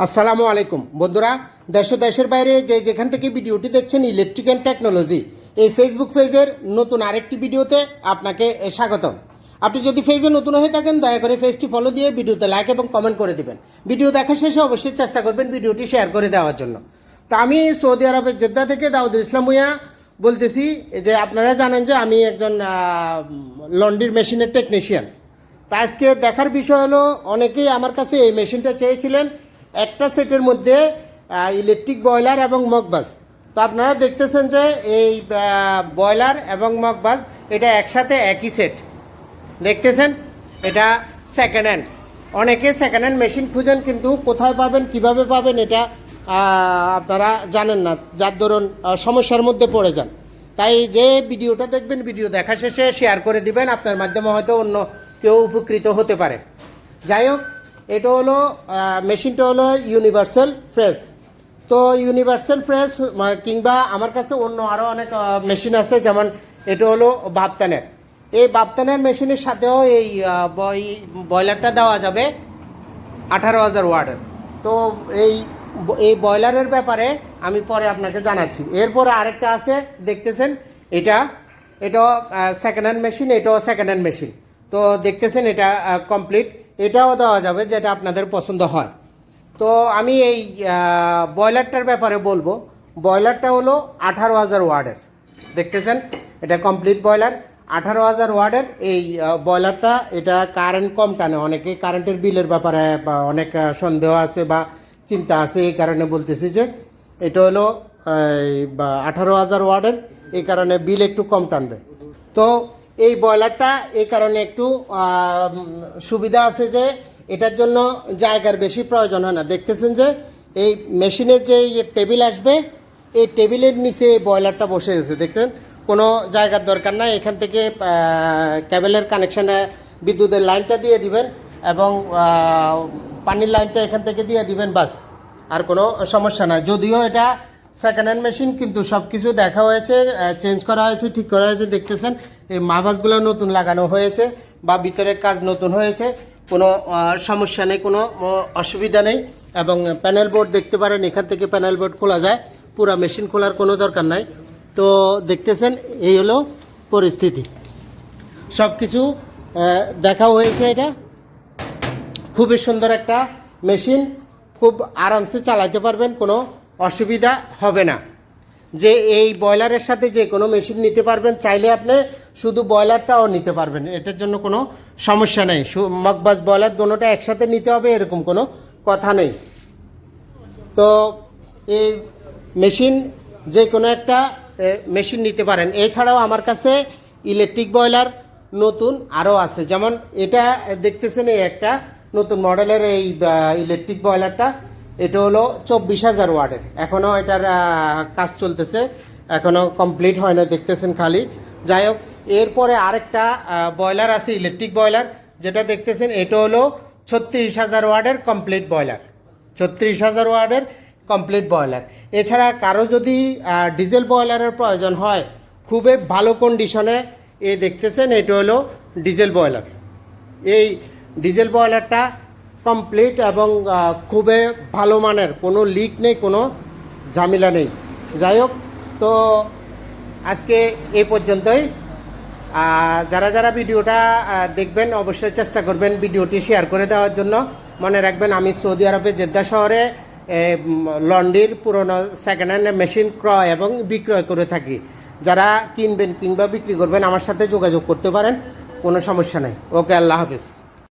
আসসালামু আলাইকুম বন্ধুরা, দেশ ও দেশের বাইরে যে যেখান থেকে ভিডিওটি দেখছেন ইলেকট্রিক অ্যান্ড টেকনোলজি এই ফেসবুক পেজের নতুন আরেকটি ভিডিওতে আপনাকে স্বাগতম। আপনি যদি পেজে নতুন হয়ে থাকেন দয়া করে পেজটি ফলো দিয়ে ভিডিওতে লাইক এবং কমেন্ট করে দিবেন। ভিডিও দেখার শেষে অবশ্যই চেষ্টা করবেন ভিডিওটি শেয়ার করে দেওয়ার জন্য। তো আমি সৌদি আরবের জেদ্দা থেকে দাউদুল ইসলাম ভূঁইয়া বলতেছি যে আপনারা জানেন যে আমি একজন লন্ড্রির মেশিনের টেকনিশিয়ান। তো আজকে দেখার বিষয় হলো, অনেকেই আমার কাছে এই মেশিনটা চেয়েছিলেন, একটা সেটের মধ্যে ইলেকট্রিক বয়লার এবং মগবাজ। তো আপনারা দেখতেছেন যে এই বয়লার এবং মগবাজ এটা একসাথে একই সেট দেখতেছেন। এটা সেকেন্ড হ্যান্ড। অনেকে সেকেন্ড হ্যান্ড মেশিন খুঁজেন, কিন্তু কোথায় পাবেন কিভাবে পাবেন এটা আপনারা জানেন না, যার দরুন সমস্যার মধ্যে পড়ে যান। তাই যে ভিডিওটা দেখবেন ভিডিও দেখা শেষে শেয়ার করে দিবেন, আপনার মাধ্যমে হয়তো অন্য কেউ উপকৃত হতে পারে। যাই হোক, এটা হলো মেশিনটা হলো ইউনিভার্সাল প্রেস। তো ইউনিভার্সাল প্রেস কিংবা আমার কাছে অন্য আরও অনেক মেশিন আছে, যেমন এটা হলো বাপতানের। এই বাপতানের মেশিনের সাথেও এই বয়লারটা দেওয়া যাবে 18,000 ওয়াটের। তো এই বয়লারের ব্যাপারে আমি পরে আপনাকে জানাচ্ছি। এরপরে আরেকটা আছে দেখতেছেন, এটাও সেকেন্ড হ্যান্ড মেশিন, এটাও সেকেন্ড হ্যান্ড মেশিন। তো দেখতেছেন এটা কমপ্লিট, এটাও দেওয়া যাবে যেটা আপনাদের পছন্দ হয়। তো আমি এই বয়লারটার ব্যাপারে বলবো। বয়লারটা হলো 18,000 ওয়াটের দেখতেছেন, এটা কমপ্লিট বয়লার 18,000 ওয়াটের। এই বয়লারটা এটা কারেন্ট কম টানে। অনেকে কারেন্টের বিলের ব্যাপারে অনেক সন্দেহ আছে বা চিন্তা আছে, এই কারণে বলতেছি যে এটা হলো 18,000 ওয়াটের, এই কারণে বিল একটু কম টানবে। তো এই বয়লারটা এই কারণে একটু সুবিধা আছে যে এটার জন্য জায়গার বেশি প্রয়োজন হয় না। দেখতেছেন যে এই মেশিনের যে টেবিল আসবে, এই টেবিলের নিচে এই বয়লারটা বসে গেছে। দেখতেন, কোনো জায়গার দরকার নাই। এখান থেকে কেবলের কানেকশানে বিদ্যুতের লাইনটা দিয়ে দিবেন এবং পানির লাইনটা এখান থেকে দিয়ে দিবেন, বাস। আর কোনো সমস্যা নাই। যদিও এটা সেকেন্ড হ্যান্ড মেশিন, কিন্তু সব কিছু দেখা হয়েছে, চেঞ্জ করা হয়েছে, ঠিক করা হয়েছে। দেখতেছেন এই মাভাসগুলো নতুন লাগানো হয়েছে বা ভিতরের কাজ নতুন হয়েছে, কোনো সমস্যা নেই, কোনো অসুবিধা নেই। এবং প্যানেল বোর্ড দেখতে পারেন, এখান থেকে প্যানেল বোর্ড খোলা যায়, পুরো মেশিন খোলার কোনো দরকার নাই। তো দেখতেছেন এই হলো পরিস্থিতি, সব কিছু দেখা হয়েছে। এটা খুবই সুন্দর একটা মেশিন, খুব আরামসে চালাতে পারবেন, কোনো অসুবিধা হবে না। যে এই বয়লারের সাথে যে কোনো মেশিন নিতে পারবেন, চাইলে আপনি শুধু বয়লারটাও নিতে পারবেন, এটার জন্য কোনো সমস্যা নেই। মগবাজ বয়লার দোনোটা একসাথে নিতে হবে এরকম কোনো কথা নেই। তো এই মেশিন যে কোনো একটা মেশিন নিতে পারেন। এছাড়াও আমার কাছে ইলেকট্রিক বয়লার নতুন আরও আছে, যেমন এটা দেখতেছেন এই একটা নতুন মডেলের এই ইলেকট্রিক বয়লারটা। এটা হলো 24,000 ওয়াটের। এখনও এটার কাজ চলতেছে, এখনও কমপ্লিট হয় না, দেখতেছেন খালি। যাই হোক, এরপরে আরেকটা বয়লার আছে ইলেকট্রিক বয়লার, যেটা দেখতেছেন এটা হলো 36,000 ওয়াটের কমপ্লিট বয়লার। 36,000 ওয়াটের কমপ্লিট বয়লার। এছাড়া কারো যদি ডিজেল বয়লারের প্রয়োজন হয় খুবই ভালো কন্ডিশনে, দেখতেছেন এটা হলো ডিজেল বয়লার। এই ডিজেল বয়লারটা কমপ্লিট এবং খুবই ভালো মানের, কোনো লিক নেই, কোনো ঝামেলা নেই। যাই হোক, তো আজকে এই পর্যন্তই। যারা যারা ভিডিওটা দেখবেন অবশ্যই চেষ্টা করবেন ভিডিওটি শেয়ার করে দেওয়ার জন্য। মনে রাখবেন, আমি সৌদি আরবের জেদ্দা শহরে লন্ড্রির পুরনো সেকেন্ড হ্যান্ড মেশিন ক্রয় এবং বিক্রয় করে থাকি। যারা কিনবেন কিংবা বিক্রি করবেন আমার সাথে যোগাযোগ করতে পারেন, কোনো সমস্যা নেই। ওকে, আল্লাহ হাফিজ।